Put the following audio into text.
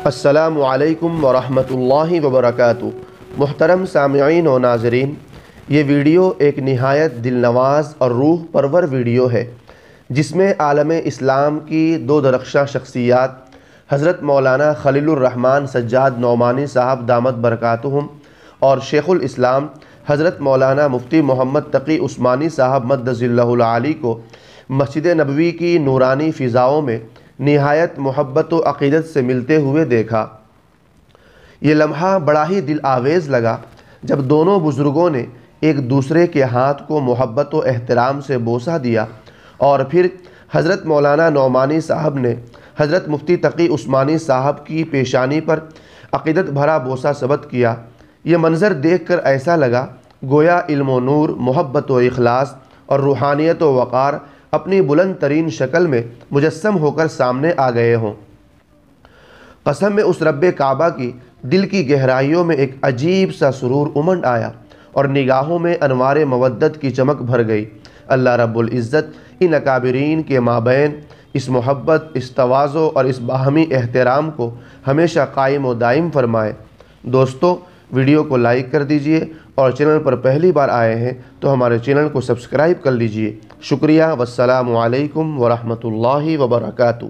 السلام علیکم ورحمۃ اللہ وبرکاتہ۔ محترم سامعین و ناظرین، یہ ویڈیو ایک نہایت دل نواز اور روح پرور ویڈیو ہے جس میں عالم اسلام کی دو درخشاں شخصیات حضرت مولانا خلیل الرحمن سجاد نعمانی صاحب دامت برکاتہم اور شیخ الاسلام حضرت مولانا مفتی محمد تقی عثمانی صاحب مدظ اللہ العالی کو مسجد نبوی کی نورانی فضاؤں میں نہایت محبت و عقیدت سے ملتے ہوئے دیکھا۔ یہ لمحہ بڑا ہی دل آویز لگا جب دونوں بزرگوں نے ایک دوسرے کے ہاتھ کو محبت و احترام سے بوسہ دیا اور پھر حضرت مولانا نعمانی صاحب نے حضرت مفتی تقی عثمانی صاحب کی پیشانی پر عقیدت بھرا بوسہ ثبت کیا۔ یہ منظر دیکھ کر ایسا لگا گویا علم و نور، محبت و اخلاص اور روحانیت و وقار اپنی بلند ترین شکل میں مجسم ہو کر سامنے آ گئے ہوں۔ قسم اس رب کعبہ کی، دل کی گہرائیوں میں ایک عجیب سا سرور امنڈ آیا اور نگاہوں میں انوار مودت کی چمک بھر گئی۔ اللہ رب العزت ان اکابرین کے مابین اس محبت، اس تواضع اور اس باہمی احترام کو ہمیشہ قائم و دائم فرمائے۔ دوستو، ویڈیو کو لائک کر دیجئے اور چینل پر پہلی بار آئے ہیں تو ہمارے چینل کو سبسکرائب کر لیجئے۔ شکریہ، والسلام علیکم ورحمۃ اللہ وبرکاتہ۔